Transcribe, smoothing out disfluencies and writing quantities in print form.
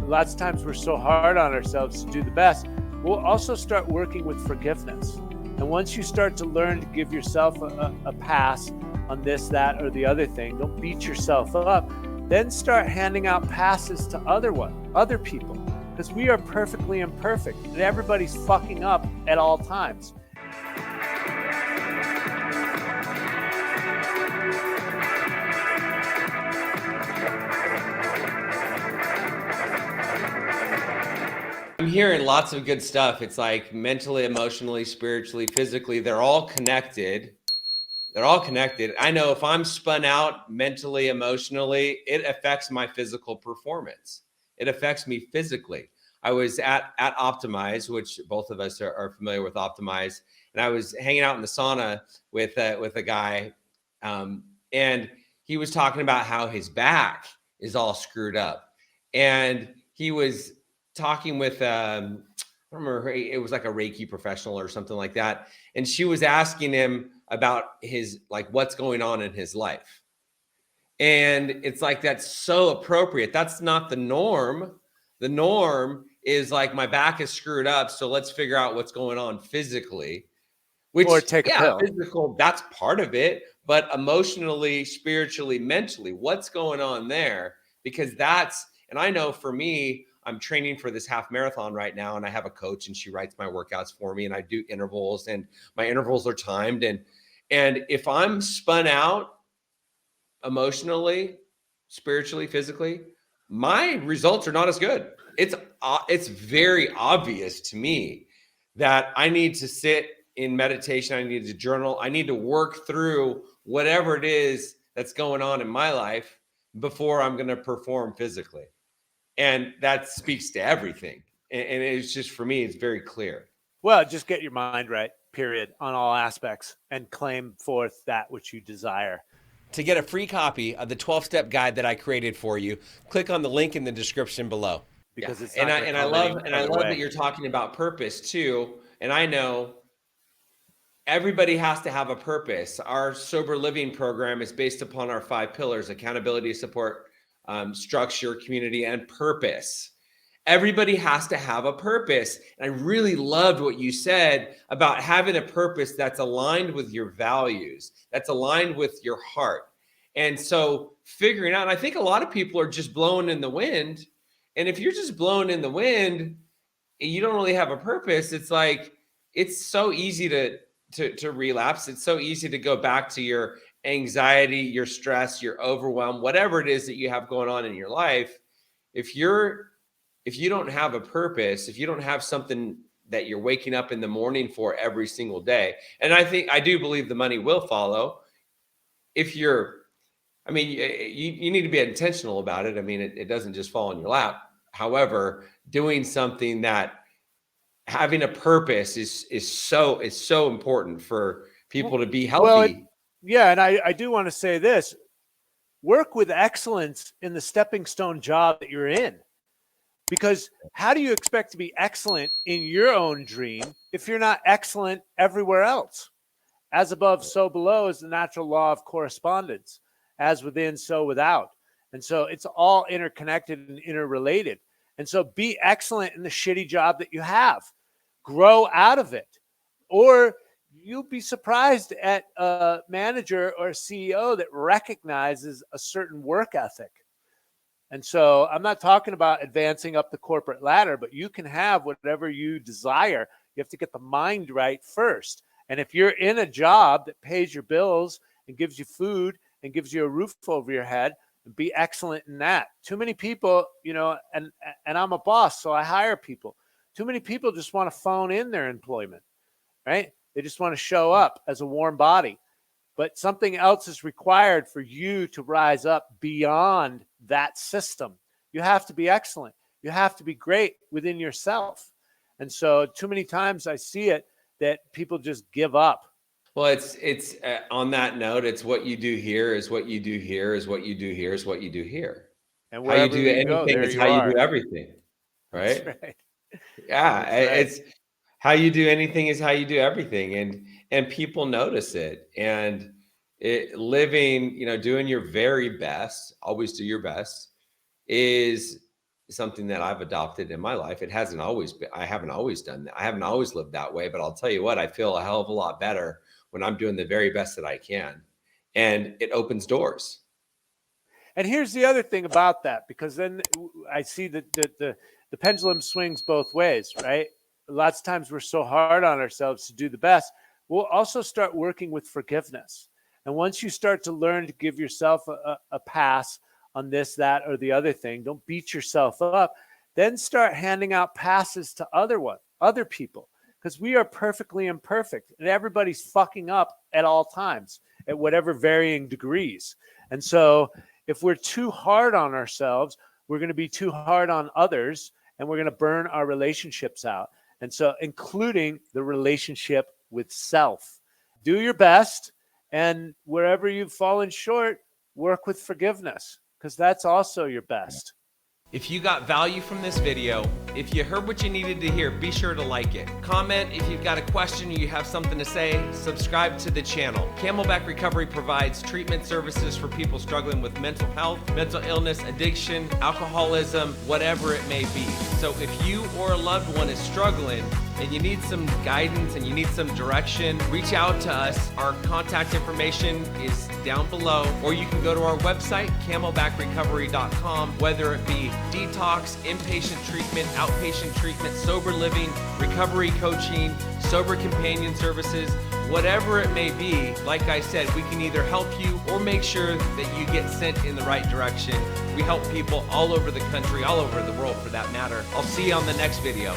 lots of times we're so hard on ourselves to do the best. We'll also start working with forgiveness. And once you start to learn to give yourself a pass on this, that, or the other thing, don't beat yourself up, then start handing out passes to other people, because we are perfectly imperfect and everybody's fucking up at all times. I'm hearing lots of good stuff. It's like mentally, emotionally, spiritually, physically, they're all connected. They're all connected. I know if I'm spun out mentally, emotionally, it affects my physical performance. It affects me physically. I was at Optimize, which both of us are familiar with Optimize, and I was hanging out in the sauna with a guy, and he was talking about how his back is all screwed up, and he was talking with I don't remember, it was like a Reiki professional or something like that, and she was asking him about his, like, what's going on in his life. And it's like, that's so appropriate. That's not the norm. The norm is like, my back is screwed up, so let's figure out what's going on physically. Which, or take a pill. Physical, that's part of it, but emotionally, spiritually, mentally, what's going on there? Because and I know for me, I'm training for this half marathon right now, and I have a coach, and she writes my workouts for me, and I do intervals, and my intervals are timed. And if I'm spun out emotionally, spiritually, physically, my results are not as good. It's very obvious to me that I need to sit in meditation. I need to journal. I need to work through whatever it is that's going on in my life before I'm going to perform physically. And that speaks to everything. And it's just, for me, it's very clear. Well, just get your mind right, period, on all aspects, and claim forth that which you desire. To get a free copy of the 12-step guide that I created for you, click on the link in the description below. Because it's and I love that you're talking about purpose too. And I know everybody has to have a purpose. Our sober living program is based upon our 5 pillars: accountability, support, structure, community, and purpose. Everybody has to have a purpose. And I really loved what you said about having a purpose that's aligned with your values, that's aligned with your heart. And so figuring out, and I think a lot of people are just blowing in the wind. And if you're just blowing in the wind and you don't really have a purpose, it's like, it's so easy to relapse. It's so easy to go back to your anxiety, your stress, your overwhelm, whatever it is that you have going on in your life. If you don't have a purpose, if you don't have something that you're waking up in the morning for every single day, and I do believe the money will follow. You need to be intentional about it. I mean, it doesn't just fall in your lap. However, doing something that, having a purpose is so important for people to be healthy. And I do want to say this: work with excellence in the stepping stone job that you're in. Because how do you expect to be excellent in your own dream if you're not excellent everywhere else? As above, so below is the natural law of correspondence. As within, so without. And so it's all interconnected and interrelated. And so be excellent in the shitty job that you have. Grow out of it. Or you'll be surprised at a manager or a CEO that recognizes a certain work ethic. And so I'm not talking about advancing up the corporate ladder, but you can have whatever you desire. You have to get the mind right first. And if you're in a job that pays your bills and gives you food and gives you a roof over your head, be excellent in that. Too many people, and I'm a boss, so I hire people. Too many people just want to phone in their employment, right? They just want to show up as a warm body. But something else is required for you to rise up beyond that system. You have to be excellent. You have to be great within yourself. And so too many times I see it that people just give up. Well, it's on that note, it's what you do here is what you do here is what you do here is what you do here. And how you do anything is how you do everything, right? That's right. Yeah, it's how you do anything is how you do everything, and people notice it. And living, doing your very best, always do your best, is something that I've adopted in my life. It hasn't always been, I haven't always done that. I haven't always lived that way, but I'll tell you what, I feel a hell of a lot better when I'm doing the very best that I can. And it opens doors. And here's the other thing about that, because then I see that the pendulum swings both ways, right? Lots of times we're so hard on ourselves to do the best. We'll also start working with forgiveness. And once you start to learn to give yourself a pass on this, that, or the other thing, don't beat yourself up, then start handing out passes to other people, because we are perfectly imperfect and everybody's fucking up at all times at whatever varying degrees. And so if we're too hard on ourselves, we're going to be too hard on others, and we're going to burn our relationships out. And so including the relationship with self. Do your best, and wherever you've fallen short, work with forgiveness, because that's also your best. If you got value from this video, if you heard what you needed to hear, be sure to like it. Comment if you've got a question or you have something to say. Subscribe to the channel. Camelback Recovery provides treatment services for people struggling with mental health, mental illness, addiction, alcoholism, whatever it may be. So if you or a loved one is struggling and you need some guidance and you need some direction, reach out to us. Our contact information is down below, or you can go to our website, camelbackrecovery.com, whether it be detox, inpatient treatment, outpatient treatment, sober living, recovery coaching, sober companion services, whatever it may be. Like I said, we can either help you or make sure that you get sent in the right direction. We help people all over the country, all over the world for that matter. I'll see you on the next video.